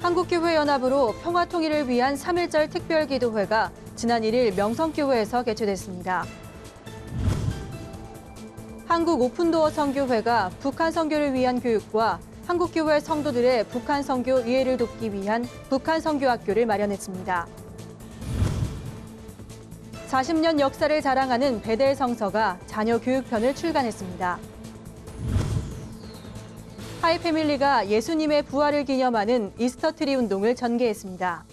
한국교회연합으로 평화통일을 위한 3.1절 특별기도회가 지난 1일 명성교회에서 개최됐습니다. 한국 오픈도어 선교회가 북한 선교를 위한 교육과 한국교회 성도들의 북한 선교 이해를 돕기 위한 북한 선교학교를 마련했습니다. 40년 역사를 자랑하는 베델 성서가 자녀 교육편을 출간했습니다. 하이패밀리가 예수님의 부활을 기념하는 이스터 트리 운동을 전개했습니다.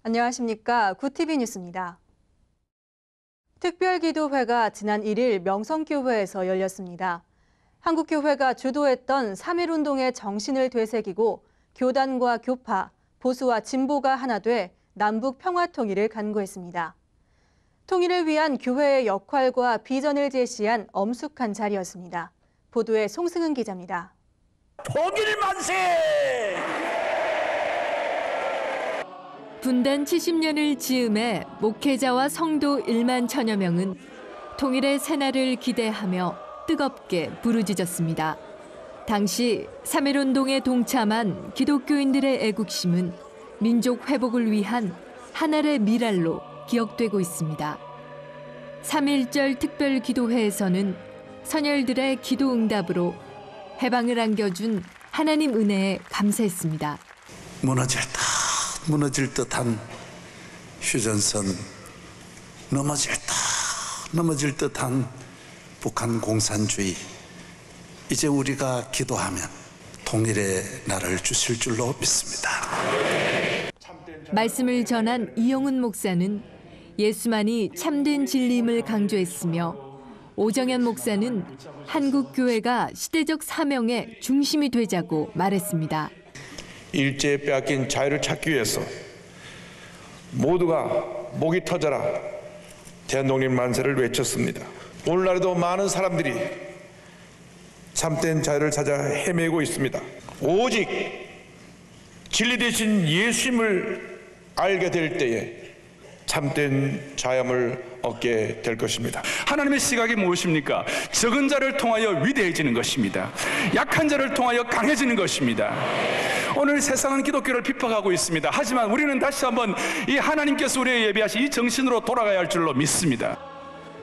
안녕하십니까. 구티비 뉴스입니다. 특별기도회가 지난 1일 명성교회에서 열렸습니다. 한국교회가 주도했던 3.1운동의 정신을 되새기고 교단과 교파, 보수와 진보가 하나 돼 남북 평화통일을 간구했습니다. 통일을 위한 교회의 역할과 비전을 제시한 엄숙한 자리였습니다. 보도에 송승은 기자입니다. 통일 만세! 분단 70년을 즈음해 목회자와 성도 1만 천여 명은 통일의 새날을 기대하며 뜨겁게 부르짖었습니다. 당시 3.1운동에 동참한 기독교인들의 애국심은 민족 회복을 위한 하늘의 미랄로 기억되고 있습니다. 3.1절 특별기도회에서는 선열들의 기도 응답으로 해방을 안겨준 하나님 은혜에 감사했습니다. 무너질 듯한 휴전선, 넘어질 듯한 북한 공산주의. 이제 우리가 기도하면 통일의 날을 주실 줄로 믿습니다. 말씀을 전한 이영훈 목사는 예수만이 참된 진리임을 강조했으며 오정현 목사는 한국교회가 시대적 사명의 중심이 되자고 말했습니다. 일제에 빼앗긴 자유를 찾기 위해서 모두가 목이 터져라 대한독립 만세를 외쳤습니다. 오늘날에도 많은 사람들이 참된 자유를 찾아 헤매고 있습니다. 오직 진리 되신 예수님을 알게 될 때에 참된 자유를 얻게 될 것입니다. 하나님의 시각이 무엇입니까? 적은 자를 통하여 위대해지는 것입니다. 약한 자를 통하여 강해지는 것입니다. 오늘 세상은 기독교를 비판하고 있습니다. 하지만 우리는 다시 한번 이 하나님께서 우리에게 예비하신 이 정신으로 돌아가야 할 줄로 믿습니다.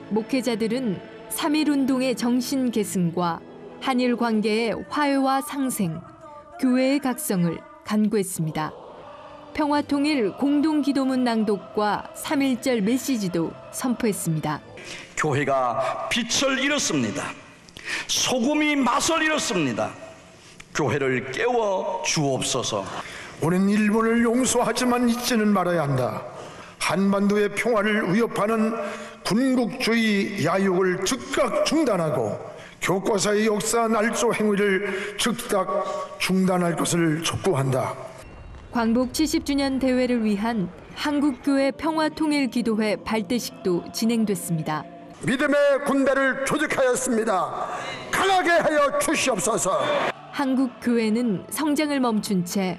목회자들은 3.1운동의 정신 계승과 한일 관계의 화해와 상생, 교회의 각성을 간구했습니다. 평화통일 공동기도문 낭독과 3.1절 메시지도 선포했습니다. 교회가 빛을 잃었습니다. 소금이 맛을 잃었습니다. 교회를 깨워 주옵소서. 우리는 일본을 용서하지만 잊지는 말아야 한다. 한반도의 평화를 위협하는 군국주의 야욕을 즉각 중단하고 교과서의 역사 날조 행위를 즉각 중단할 것을 촉구한다. 광복 70주년 대회를 위한 한국교회 평화통일기도회 발대식도 진행됐습니다. 믿음의 군대를 조직하였습니다. 강하게 하여 주시옵소서. 한국교회는 성장을 멈춘 채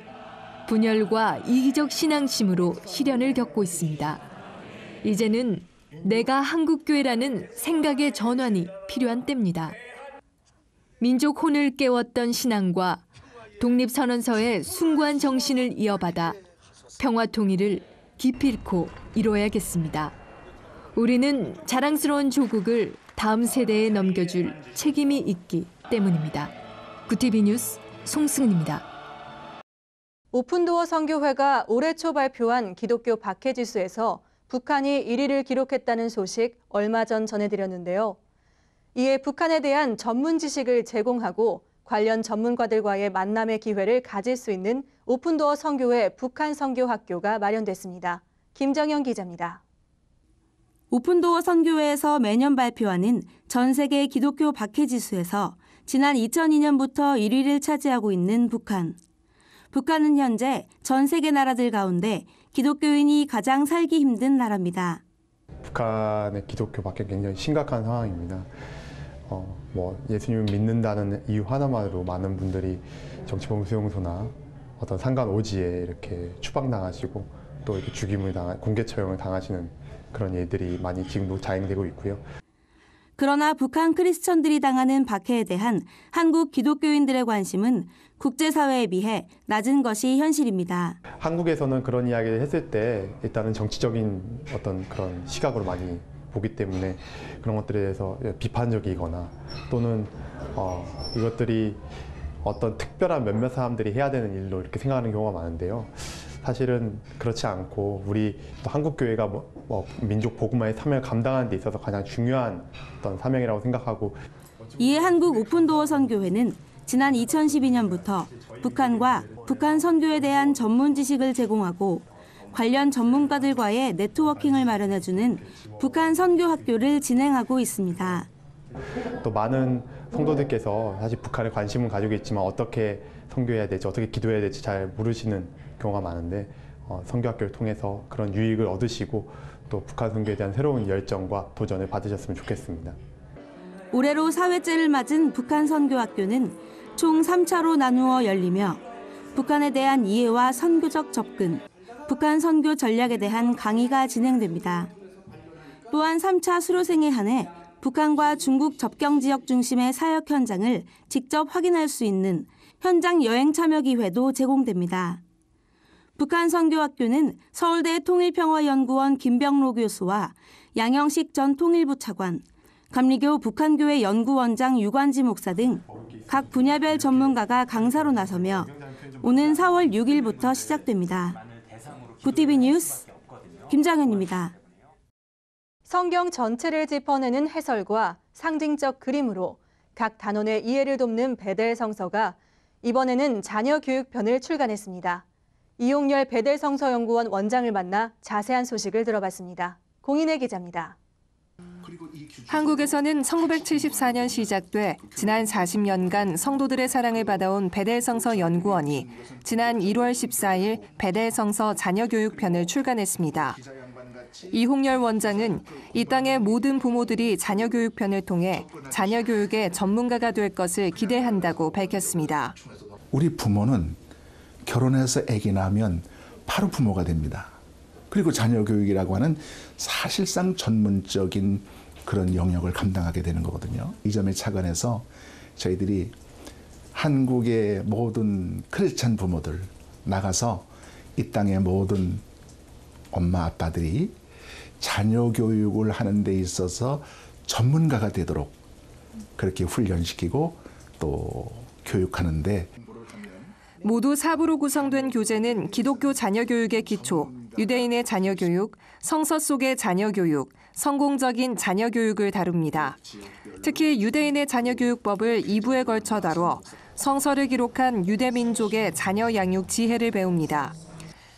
분열과 이기적 신앙심으로 시련을 겪고 있습니다. 이제는 내가 한국교회라는 생각의 전환이 필요한 때입니다. 민족 혼을 깨웠던 신앙과 독립선언서의 숭고한 정신을 이어받아 평화통일을 기필코 이뤄야겠습니다. 우리는 자랑스러운 조국을 다음 세대에 넘겨줄 책임이 있기 때문입니다. 구티비 뉴스 송승은입니다. 오픈도어 선교회가 올해 초 발표한 기독교 박해지수에서 북한이 1위를 기록했다는 소식 얼마 전 전해드렸는데요. 이에 북한에 대한 전문 지식을 제공하고 관련 전문가들과의 만남의 기회를 가질 수 있는 오픈도어 선교회 북한 선교학교가 마련됐습니다. 김정현 기자입니다. 오픈도어 선교회에서 매년 발표하는 전 세계 기독교 박해지수에서 지난 2002년부터 1위를 차지하고 있는 북한. 북한은 현재 전 세계 나라들 가운데 기독교인이 가장 살기 힘든 나라입니다. 북한의 기독교 박해 굉장히 심각한 상황입니다. 예수님을 믿는다는 이유 하나만으로 많은 분들이 정치범 수용소나 어떤 산간 오지에 이렇게 추방당하시고 또 이렇게 죽임을 공개 처형을 당하시는 그런 예들이 많이 지금도 자행되고 있고요. 그러나 북한 크리스천들이 당하는 박해에 대한 한국 기독교인들의 관심은 국제사회에 비해 낮은 것이 현실입니다. 한국에서는 그런 이야기를 했을 때 일단은 정치적인 어떤 그런 시각으로 많이 보기 때문에 그런 것들에 대해서 비판적이거나 또는 이것들이 어떤 특별한 몇몇 사람들이 해야 되는 일로 이렇게 생각하는 경우가 많은데요. 사실은 그렇지 않고 우리 또 한국교회가 민족 복음화의 사명을 감당하는 데 있어서 가장 중요한 어떤 사명이라고 생각하고, 이에 한국 오픈도어 선교회는 지난 2012년부터 북한과 북한 선교에 대한 전문 지식을 제공하고 관련 전문가들과의 네트워킹을 마련해주는 북한 선교학교를 진행하고 있습니다. 또 많은 성도들께서 사실 북한에 관심은 가지고 있지만 어떻게 선교해야 될지, 어떻게 기도해야 될지 잘 모르시는 경우가 많은데 선교학교를 통해서 그런 유익을 얻으시고 또 북한 선교에 대한 새로운 열정과 도전을 받으셨으면 좋겠습니다. 올해로 4회째를 맞은 북한 선교학교는 총 3차로 나누어 열리며 북한에 대한 이해와 선교적 접근, 북한 선교 전략에 대한 강의가 진행됩니다. 또한 3차 수료생에 한해 북한과 중국 접경 지역 중심의 사역 현장을 직접 확인할 수 있는 현장 여행 참여 기회도 제공됩니다. 북한 선교학교는 서울대 통일평화연구원 김병로 교수와 양영식 전 통일부 차관, 감리교 북한교회 연구원장 유관지 목사 등 각 분야별 전문가가 강사로 나서며 오는 4월 6일부터 시작됩니다. 구티비 뉴스 김장현입니다. 성경 전체를 짚어내는 해설과 상징적 그림으로 각 단원의 이해를 돕는 베델 성서가 이번에는 자녀 교육편을 출간했습니다. 이용렬 베델 성서 연구원 원장을 만나 자세한 소식을 들어봤습니다. 공인혜 기자입니다. 한국에서는 1974년 시작돼 지난 40년간 성도들의 사랑을 받아온 베델성서 연구원이 지난 1월 14일 베델성서 자녀교육편을 출간했습니다. 이홍렬 원장은 이 땅의 모든 부모들이 자녀교육편을 통해 자녀교육의 전문가가 될 것을 기대한다고 밝혔습니다. 우리 부모는 결혼해서 아기 낳으면 바로 부모가 됩니다. 그리고 자녀교육이라고 하는 사실상 전문적인 그런 영역을 감당하게 되는 거거든요. 이 점에 착안해서 저희들이 한국의 모든 크리스찬 부모들 나가서 이 땅의 모든 엄마 아빠들이 자녀 교육을 하는 데 있어서 전문가가 되도록 그렇게 훈련시키고 또 교육하는데, 모두 4부로 구성된 교재는 기독교 자녀교육의 기초, 유대인의 자녀교육, 성서 속의 자녀교육, 성공적인 자녀교육을 다룹니다. 특히 유대인의 자녀교육법을 2부에 걸쳐 다뤄 성서를 기록한 유대민족의 자녀 양육 지혜를 배웁니다.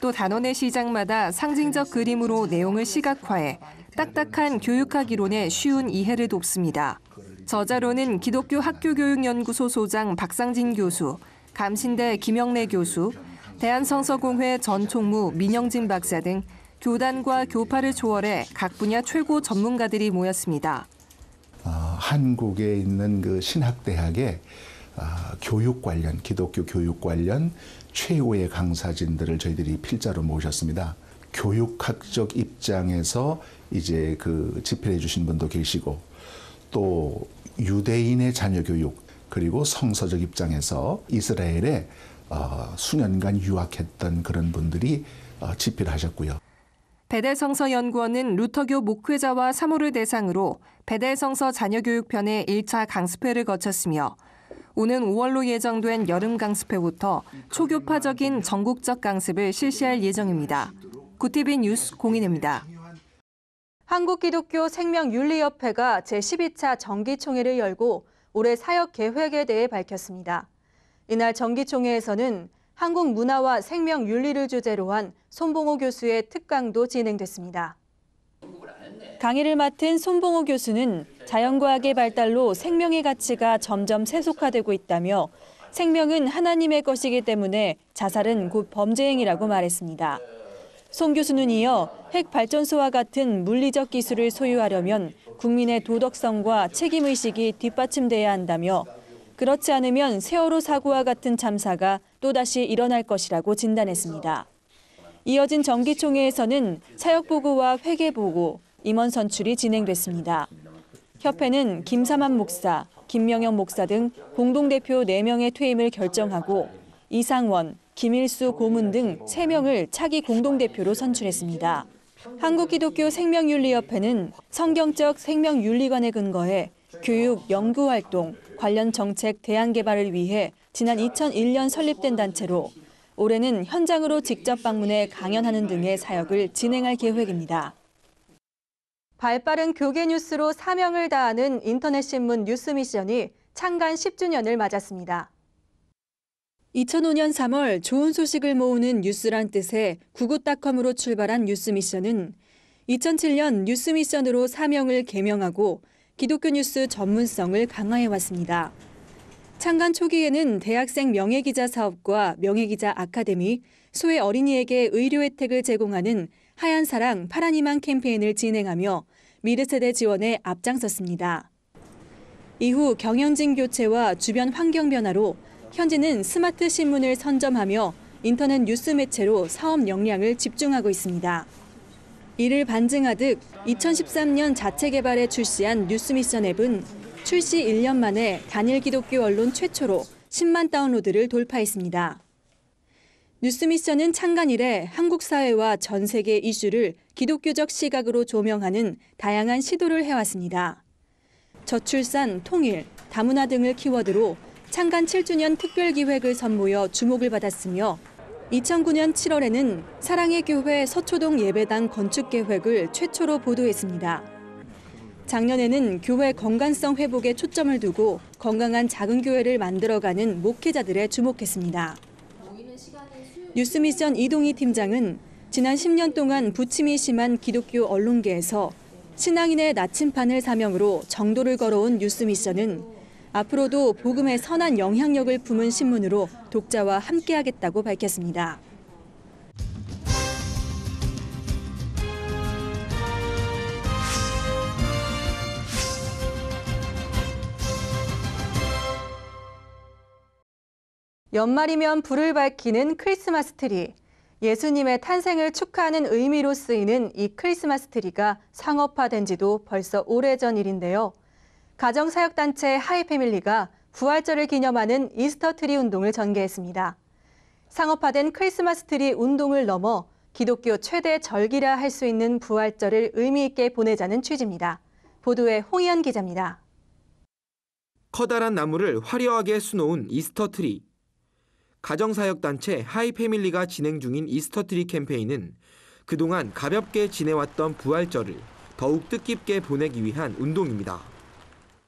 또 단원의 시장마다 상징적 그림으로 내용을 시각화해 딱딱한 교육학 이론에 쉬운 이해를 돕습니다. 저자로는 기독교 학교교육연구소 소장 박상진 교수, 감신대 김영래 교수, 대한성서공회 전 총무 민영진 박사 등 교단과 교파를 초월해 각 분야 최고 전문가들이 모였습니다. 한국에 있는 그 신학대학의 교육 관련, 기독교 교육 관련 최고의 강사진들을 저희들이 필자로 모셨습니다. 교육학적 입장에서 이제 그 집필해 주신 분도 계시고, 또 유대인의 자녀 교육, 그리고 성서적 입장에서 이스라엘에 수년간 유학했던 그런 분들이 집필하셨고요. 베델성서 연구원은 루터교 목회자와 사모를 대상으로 베델성서 자녀교육편의 1차 강습회를 거쳤으며 오는 5월로 예정된 여름 강습회부터 초교파적인 전국적 강습을 실시할 예정입니다. 구티비 뉴스 공인혜입니다. 한국기독교생명윤리협회가 제12차 정기총회를 열고 올해 사역 계획에 대해 밝혔습니다. 이날 정기총회에서는 한국 문화와 생명윤리를 주제로 한 손봉호 교수의 특강도 진행됐습니다. 강의를 맡은 손봉호 교수는 자연과학의 발달로 생명의 가치가 점점 세속화되고 있다며 생명은 하나님의 것이기 때문에 자살은 곧 범죄 행위라고 말했습니다. 손 교수는 이어 핵발전소와 같은 물리적 기술을 소유하려면 국민의 도덕성과 책임의식이 뒷받침돼야 한다며 그렇지 않으면 세월호 사고와 같은 참사가 또다시 일어날 것이라고 진단했습니다. 이어진 정기총회에서는 사역보고와 회계보고, 임원 선출이 진행됐습니다. 협회는 김삼환 목사, 김명영 목사 등 공동대표 4명의 퇴임을 결정하고 이상원, 김일수 고문 등 3명을 차기 공동대표로 선출했습니다. 한국기독교생명윤리협회는 성경적 생명윤리관에 근거해 교육, 연구활동, 관련 정책 대안 개발을 위해 지난 2001년 설립된 단체로 올해는 현장으로 직접 방문해 강연하는 등의 사역을 진행할 계획입니다. 발빠른 교계 뉴스로 사명을 다하는 인터넷 신문 뉴스미션이 창간 10주년을 맞았습니다. 2005년 3월 좋은 소식을 모으는 뉴스란 뜻의 구굿닷컴으로 출발한 뉴스미션은 2007년 뉴스미션으로 사명을 개명하고 기독교 뉴스 전문성을 강화해왔습니다. 창간 초기에는 대학생 명예기자 사업과 명예기자 아카데미, 소외 어린이에게 의료 혜택을 제공하는 하얀 사랑 파란 희망 캠페인을 진행하며 미래 세대 지원에 앞장섰습니다. 이후 경영진 교체와 주변 환경 변화로 현재는 스마트 신문을 선점하며 인터넷 뉴스 매체로 사업 역량을 집중하고 있습니다. 이를 반증하듯 2013년 자체 개발에 출시한 뉴스미션 앱은 출시 1년 만에 단일 기독교 언론 최초로 10만 다운로드를 돌파했습니다. 뉴스미션은 창간 이래 한국 사회와 전 세계 이슈를 기독교적 시각으로 조명하는 다양한 시도를 해왔습니다. 저출산, 통일, 다문화 등을 키워드로 창간 7주년 특별기획을 선보여 주목을 받았으며 2009년 7월에는 사랑의 교회 서초동 예배당 건축 계획을 최초로 보도했습니다. 작년에는 교회 건강성 회복에 초점을 두고 건강한 작은 교회를 만들어가는 목회자들에 주목했습니다. 뉴스미션 이동희 팀장은 지난 10년 동안 부침이 심한 기독교 언론계에서 신앙인의 나침판을 사명으로 정도를 걸어온 뉴스미션은 앞으로도 복음의 선한 영향력을 품은 신문으로 독자와 함께하겠다고 밝혔습니다. 연말이면 불을 밝히는 크리스마스 트리. 예수님의 탄생을 축하하는 의미로 쓰이는 이 크리스마스 트리가 상업화된 지도 벌써 오래전 일인데요. 가정사역단체 하이패밀리가 부활절을 기념하는 이스터 트리 운동을 전개했습니다. 상업화된 크리스마스 트리 운동을 넘어 기독교 최대 절기라 할 수 있는 부활절을 의미 있게 보내자는 취지입니다. 보도에 홍희연 기자입니다. 커다란 나무를 화려하게 수놓은 이스터 트리. 가정사역단체 하이패밀리가 진행 중인 이스터 트리 캠페인은 그동안 가볍게 지내왔던 부활절을 더욱 뜻깊게 보내기 위한 운동입니다.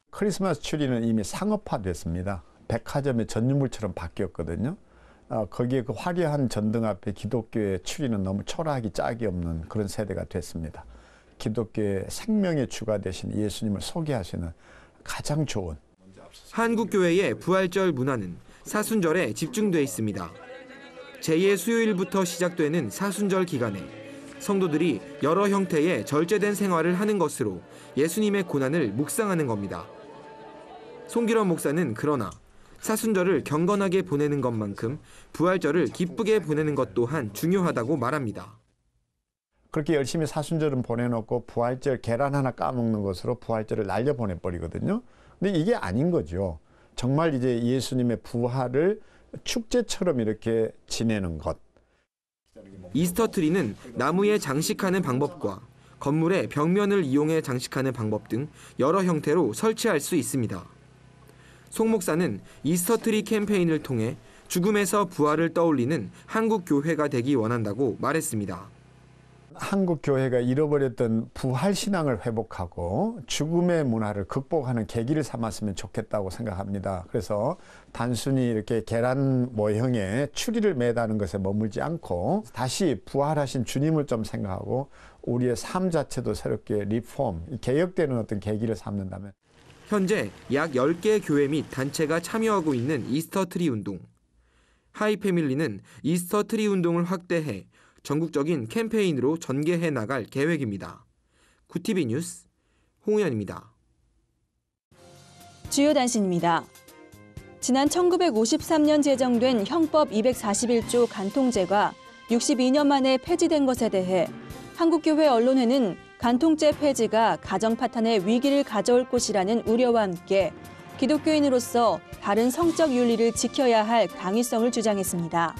크리스마스 트리는 이미 상업화됐습니다. 백화점의 전유물처럼 바뀌었거든요. 거기에 그 화려한 전등 앞에 기독교의 트리는 너무 초라하기 짝이 없는 그런 세대가 됐습니다. 기독교의 생명의 주가 되신 예수님을 소개하시는 가장 좋은. 한국교회의 부활절 문화는 사순절에 집중돼 있습니다. 제2의 수요일부터 시작되는 사순절 기간에 성도들이 여러 형태의 절제된 생활을 하는 것으로 예수님의 고난을 묵상하는 겁니다. 송기런 목사는 그러나 사순절을 경건하게 보내는 것만큼 부활절을 기쁘게 보내는 것 또한 중요하다고 말합니다. 그렇게 열심히 사순절은 보내놓고 부활절 계란 하나 까먹는 것으로 부활절을 날려보내버리거든요. 근데 이게 아닌 거죠. 정말 이제 예수님의 부활을 축제처럼 이렇게 지내는 것. 이스터 트리는 나무에 장식하는 방법과 건물의 벽면을 이용해 장식하는 방법 등 여러 형태로 설치할 수 있습니다. 송 목사는 이스터 트리 캠페인을 통해 죽음에서 부활을 떠올리는 한국 교회가 되기 원한다고 말했습니다. 한국 교회가 잃어버렸던 부활 신앙을 회복하고 죽음의 문화를 극복하는 계기를 삼았으면 좋겠다고 생각합니다. 그래서 단순히 이렇게 계란 모형의 추리를 매다는 것에 머물지 않고 다시 부활하신 주님을 좀 생각하고 우리의 삶 자체도 새롭게 리폼, 개혁되는 어떤 계기를 삼는다면. 현재 약 10개 교회 및 단체가 참여하고 있는 이스터 트리 운동. 하이패밀리는 이스터 트리 운동을 확대해 전국적인 캠페인으로 전개해 나갈 계획입니다. 구티비 뉴스 홍우연입니다. 주요 단신입니다. 지난 1953년 제정된 형법 241조 간통죄가 62년 만에 폐지된 것에 대해 한국교회 언론회는 간통죄 폐지가 가정 파탄의 위기를 가져올 것이라는 우려와 함께 기독교인으로서 바른 성적 윤리를 지켜야 할 강의성을 주장했습니다.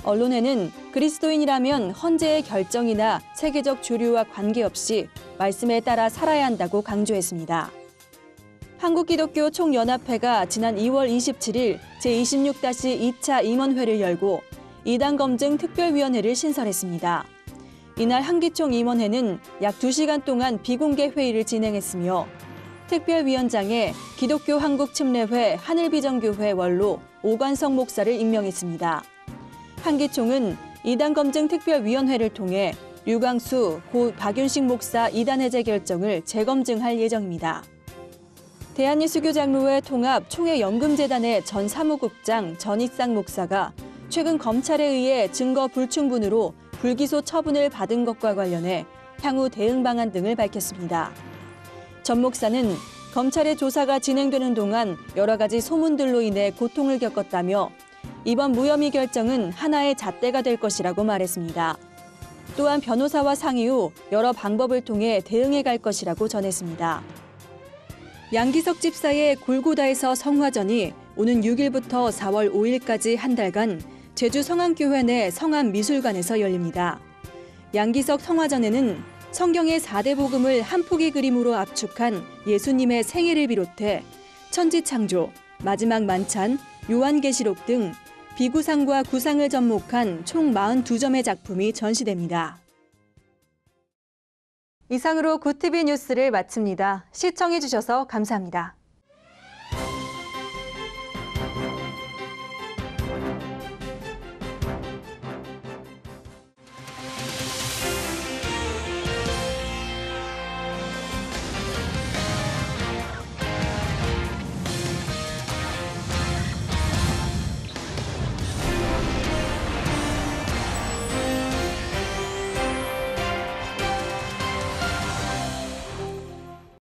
언론에는 그리스도인이라면 헌재의 결정이나 세계적 주류와 관계없이 말씀에 따라 살아야 한다고 강조했습니다. 한국기독교 총연합회가 지난 2월 27일 제26-2차 임원회를 열고 이단 검증 특별위원회를 신설했습니다. 이날 한기총 임원회는 약 2시간 동안 비공개 회의를 진행했으며 특별위원장에 기독교 한국침례회 하늘비전교회 원로 오관성 목사를 임명했습니다. 한기총은 이단 검증 특별위원회를 통해 류광수, 고 박윤식 목사 이단 해제 결정을 재검증할 예정입니다. 대한예수교장로회 통합 총회연금재단의 전 사무국장 전익상 목사가 최근 검찰에 의해 증거 불충분으로 불기소 처분을 받은 것과 관련해 향후 대응 방안 등을 밝혔습니다. 전 목사는 검찰의 조사가 진행되는 동안 여러 가지 소문들로 인해 고통을 겪었다며 이번 무혐의 결정은 하나의 잣대가 될 것이라고 말했습니다. 또한 변호사와 상의 후 여러 방법을 통해 대응해 갈 것이라고 전했습니다. 양기석 집사의 골고다에서 성화전이 오는 6일부터 4월 5일까지 한 달간 제주 성안교회 내 성안미술관에서 열립니다. 양기석 성화전에는 성경의 4대 복음을 한 폭의 그림으로 압축한 예수님의 생애를 비롯해 천지창조, 마지막 만찬, 요한계시록 등 비구상과 구상을 접목한 총 42점의 작품이 전시됩니다. 이상으로 굿TV 뉴스를 마칩니다. 시청해주셔서 감사합니다.